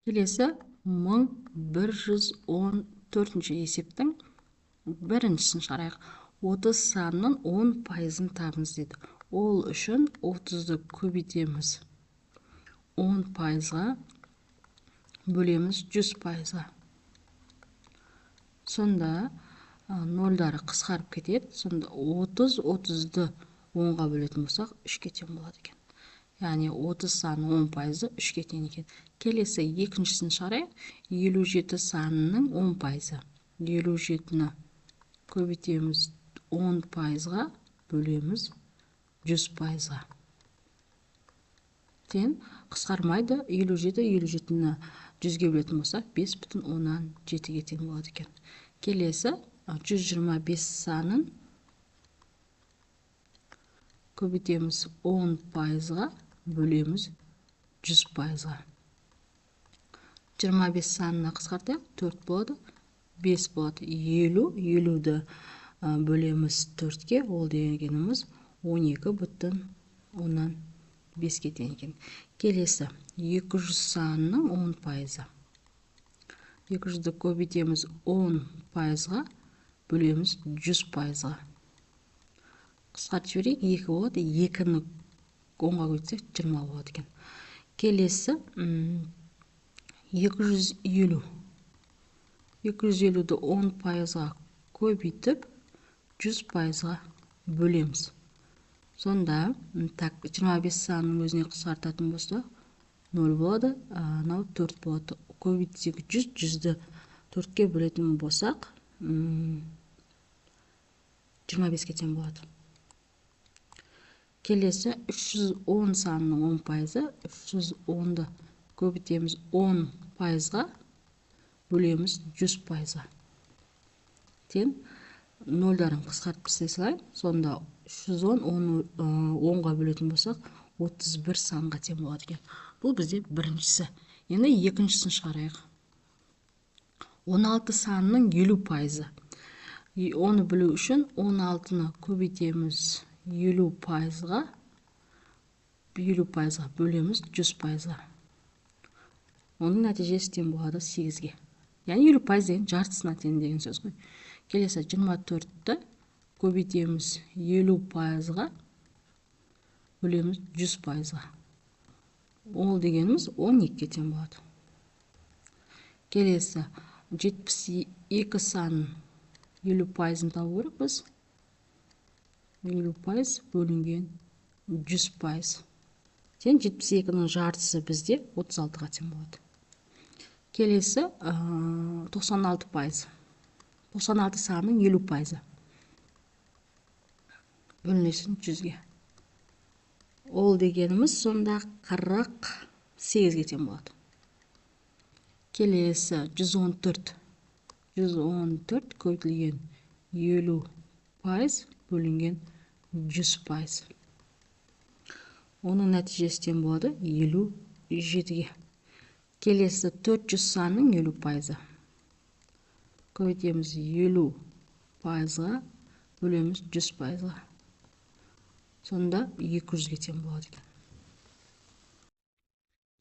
Келесі 1114 есептің біріншісін шығарайық. 30 санының 10%-ын табыңыз деді. Ол үшін 30-ды көбейтеміз 10%-ға, бөлеміз 100%-ға. Сонда нөлдары қысқарып кетеді. Сонда 30-ды 10-ға бөлетін болсақ, 3-ке тең болады екен. Яғни 30 санының 10%-ы 3-ке тең екен. Келесі екіншісін шығарайық. 57 санының 10%-ы. 57-ні көбейтеміз 10%-ға, бөлеміз 100%-ға. Тең қысқармайды. 57-ні 100-ге бөлетін болсақ, 5,7-ге тең болады екен. Келесі 125 санын көбейтеміз 10%-ға, бөлеміз 100%-ға. 25 санына қысқартайық, 4 болады, 5 болады, 50-ді бөлеміз 4-ке, ол дегеніміз 12,5-ке тең екен. Келесі 200 санының 10%-ы. 200-ді көбейтеміз 10%-ға, бөлеміз 100%-ға. Қысқартып жіберейік, 2 болады, 2-ні 10-ға көбейтсек 20 болады екен. Келесі 250. 250-ді 10%-ға көбейтіп 100%-ға бөлеміз. Сонда 25 санының өзіне қысқартатын болса 0 болады, 4 болады. Көбейтсек 100-ді 4-ке бөлетін болсақ 25-ке тең болады. Келесі 310 санының 10%-ы. 310-ды көбейтеміз 10%-ға, бөлеміз 100%-ға. Тең нөлдарын қысқартып тастай салайын. Сонда 310-ға бөлетін болсақ 31 санға тең болады екен. Бұл бізде біріншісі. Енді екіншісін шығарайық. 16 санының 50%-ы. Оны білу үшін 16-ны көбейтеміз 50%-ға, бөлеміз 100%-ға. Оның нәтижесі тең болады 8-ге. Яғни 50% деген жартысына тең деген сөз ғой. Келесі 24-ті көбейтеміз 50%-ға, бөлеміз 100%-ға. Ол дегеніміз 12-ке тең болады. Келесі 72 санын 50%-ын табу керек біз. 50% бөлінген 100%. Тең 72-ның жартысы бізде 36-ға тең болады. Келесі 96%. 96 санының 50%-ы. Бөлінесін 100-ге. Ол дегеніміз сонда 48-ге тең болады. Келесі 114. 114 көбейтілген 50% бөлінген 100%. Оның нәтижесі тең болады 57-ге. Келесі 400 санның 50%-ы. Көбейтеміз 50%-ға, бөлеміз 100%-ға. Сонда 200-ге тең болады екен.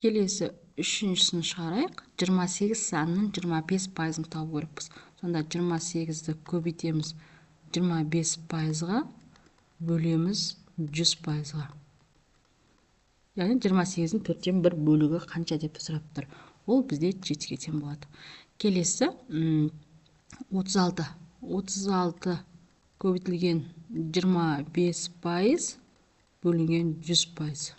Келесі үшіншісін шығарайық. 28 санның 25%-ын табу керекпіз. Сонда 28-ді көбейтеміз 25%-ға, бөлеміз 100%-ға. Яғни 28-дің 4-тен 1 бөлігі қанша деп сұрап тұр. Ол бізде 7-ге тең болады. Келесі 36. 36 көбейтілген 25% бөлінген 100%.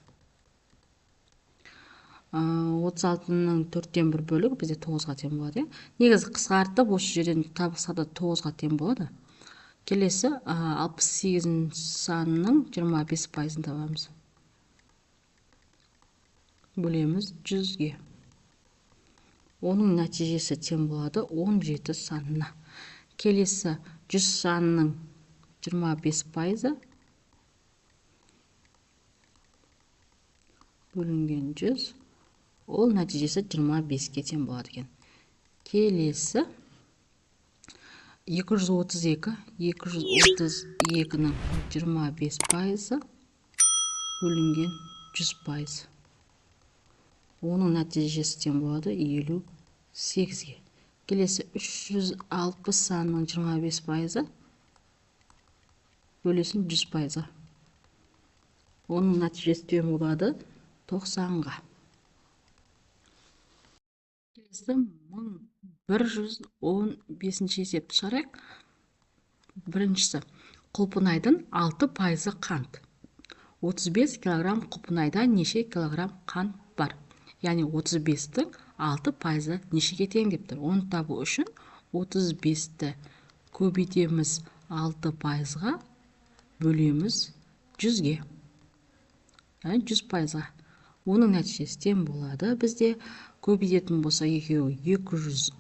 36-ның 4-тен 1 бөлігі бізде 9-ға тең болады. Негізі қысқартып, осы жерден табылса да 9-ға тең болады. Келесі 68 санның 25%-ын табамыз. Бөлеміз 100-ге. Оның нәтижесі тең болады 17 санына. Келесі 100 санның 25%-ы бөлінген 100. Ол нәтижесі 25-ке тең болады екен. Келесі 232. 232-ның 25%-ы бөлінген 100%. Оның нәтижесі тең болады 58-ге. Келесі 360 санының 25%, бөлесін 100%. Оның нәтижесі тең болады 90-ға. Келесі 1115 есепті шығарайық. Біріншісі, құлпынайдың 6% қант. 35 килограмм құлпынайда неше килограмм қант бар? Яғни 35-тің 6% нешеге тең деп тұр. Оны табу үшін 35-ті көбейтеміз 6%-ға, бөлеміз 100-ге. Яғни 100%-ға. Оның нәтижесі тең болады. Бізде көбейтетін болса екеуі 210%,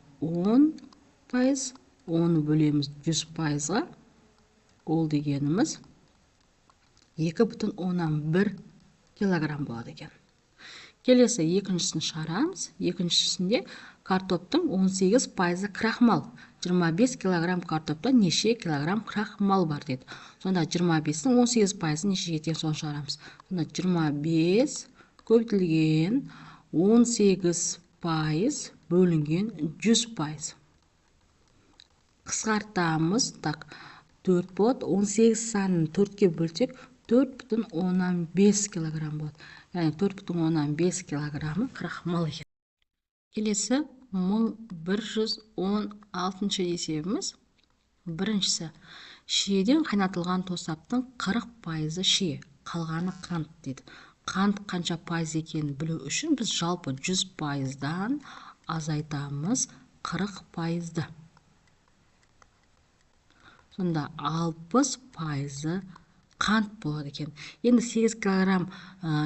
оны бөлеміз 100%-ға. Ол дегеніміз 2,1 килограмм болады екен. Келесі екіншісін шығарамыз. Екіншісінде картоптың 18% крахмал. 25 килограмм картопта неше килограмм крахмал бар деді. Сонда 25-дің 18% нешеге тең, соны шығарамыз. Сонда 25 көбейтілген 18% бөлінген 100%. Қысқартамыз. Так, 4 болады. 18 санын 4-ке бөлсек 4,15 килограмм болады. Яғни 4,15 килограммы крахмал екен. Келесі 1116 есебіміз. Біріншісі, шиеден қайнатылған тосаптың 40% шие, қалғаны қант дейді. Қант қанша пайыз екенін білу үшін біз жалпы 100%-дан азайтамыз 40%-ды. Сонда 60% қант болады екен. Енді 8 килограмм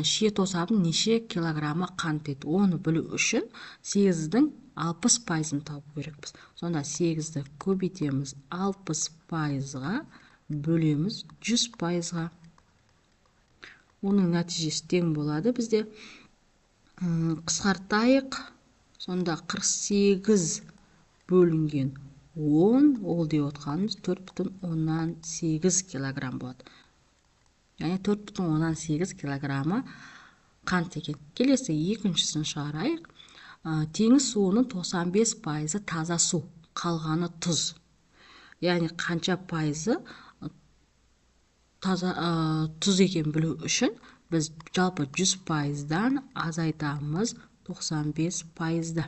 шие тосабын неше килограммы қант дейді. Оны білу үшін 8-дің 60%-ын табу керекпіз. Сонда 8-ді көбейтеміз 60%-ға, бөлеміз 100%-ға. Оның нәтижесі тең болады. Бізде қысқартайық. Сонда 48 бөлінген 10, ол деп отқанымыз 4,18 килограмм болады. Яғни 4,18 килограммы қант екен. Келесі екіншісін шығарайық. Теңіз суының 95% таза су, қалғаны тұз. Яғни қанша пайызы тұз екен білу үшін біз жалпы 100%-дан азайтамыз 95%-ды.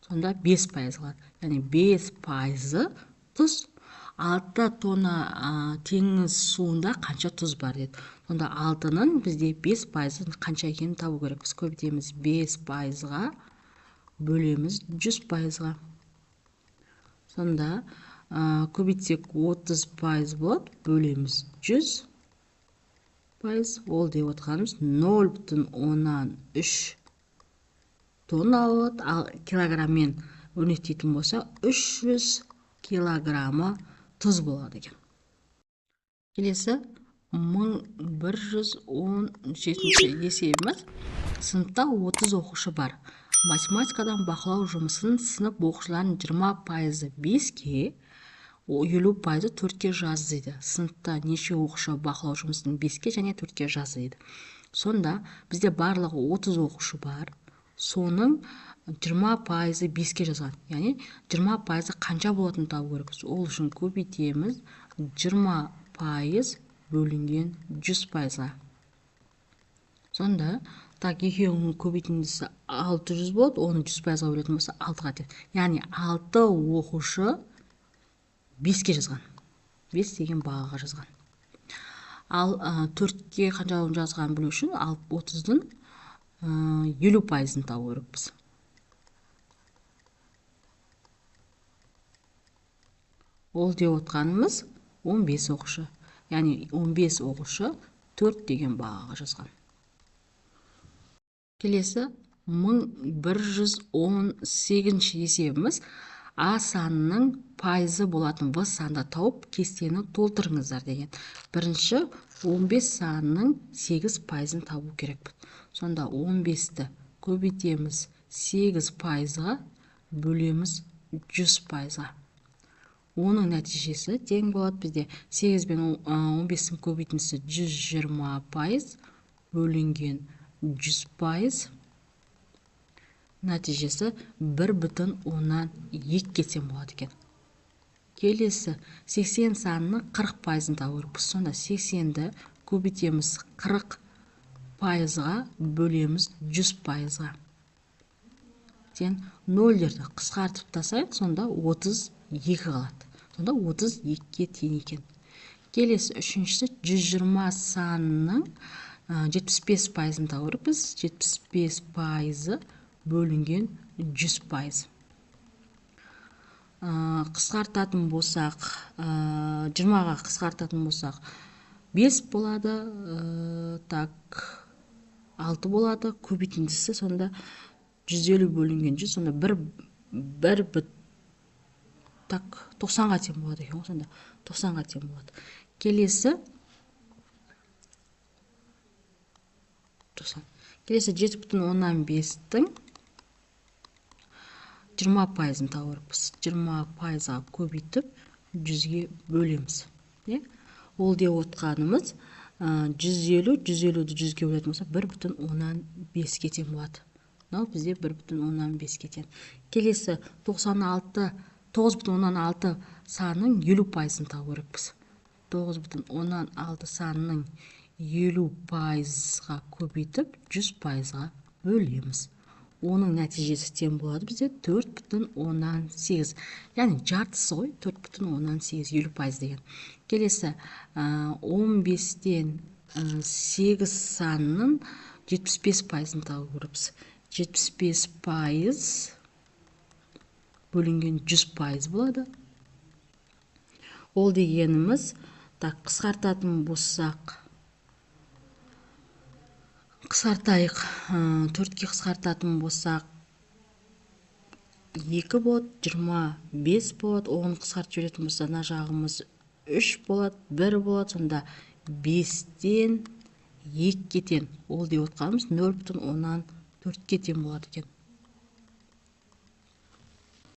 Сонда 5% қалады. Яғни 5% тұз. 6 тонна теңіз суында қанша тұз бар деді. Сонда 6-ның бізде 5% қанша екенін табу керек. Біз көбейтеміз 5%-ға, бөлеміз 100%-ға. Сонда көбейтсек 30% болады, бөлеміз 100%. Ол деп отқанымыз 0,3 тонна болады. Ал килограммен өрнектейтін болса 300 килограммы тұз болады екен. Келесі 1117 есебіміз. Сыныпта 30 оқушы бар. Математикадан бақылау жұмысын сынып оқушыларын 20% 5-ке, 50% 4-ке жаз дейді. Сыныпта неше оқушы бақылау жұмысын 5-ке және 4-ке жаз дейді. Сонда бізде барлығы 30 оқушы бар. Соның 20% 5-ке жазған. Яғни 20% қанша болатын табу керек. Ол үшін көбейтеміз 20% бөлінген 100%-ға. Сонда так, екеуінің көбейтіндісі 600 болады, оны 100%-ға бөлетін болса 6-ға тең. Яғни 6 оқушы 5-ке жазған. 5 деген бағаға жазған. Ал 4-ке қанша жазған білу үшін 30-дың 50%-ын табу керекпіз. Ол деп отқанымыз 15 оқушы. Яғни 15 оқушы 4 деген бағаға жазған. Келесі 1118 есебіміз. А санының пайызы болатын В санды тауып кестені толтырыңыздар деген. Бірінші 15 санының 8%-ын табу керекпіз. Сонда 15-ті көбейтеміз 8%-ға, бөлеміз 100%-ға. Оның нәтижесі тең болады. Бізде 8 бен 15-дің көбейтіндісі 120%, бөлінген 100%. нәтижесі 1,2 тең болады екен. Келесі 80 санының 40%-ын табу керекпіз. Сонда 80-ді көбейтеміз 40%-ға, бөлеміз 100%-ға. Тең 0-дерді қысқартып тастайық, сонда 32 қалады. Сонда 32-ге тең екен. Келесі үшіншісі 120 санының 75%-ын табу керекпіз. 75% бөлінген 100%. Қысқартатын болсақ, 20-ға қысқартатын болсақ, 5 болады, 6 болады, көбейтіндісі сонда 150 бөлінген 100, сонда 90-ға тең болады екен, сонда 90-ға тең болады. Келесі 7,15-тің 20%-ын табу керекпіз. 20%-ға көбейтіп 100-ге бөлеміз. Ол деп отқанымыз 150-ді 100-ге бөлетін болса 1,15-ге тең болады. Мынау бізде 1,15-ге тең. Келесі 9,16 санының 50%-ын табу керекпіз. 9,16 санының 50%-ға көбейтіп 100%-ға бөлеміз. Оның нәтижесі тең болады бізде 4,18. Яғни жартысы ғой, 4,18 50% деген. Келесі 15-тен 8 санының 75%-ын табу керекпіз. 75% бөлінген 100% болады. Ол дегеніміз, қысқартатын болсақ, қысқартайық, 4-ке қысқартатын болсақ 2 болады, 25 болады, оғын қысқартып жіберетін болса, мына жағымыз 3 болады, 1 болады, сонда 5-тен 2-ге тең. Ол деп отқанымыз 0,14-ге тең болады екен.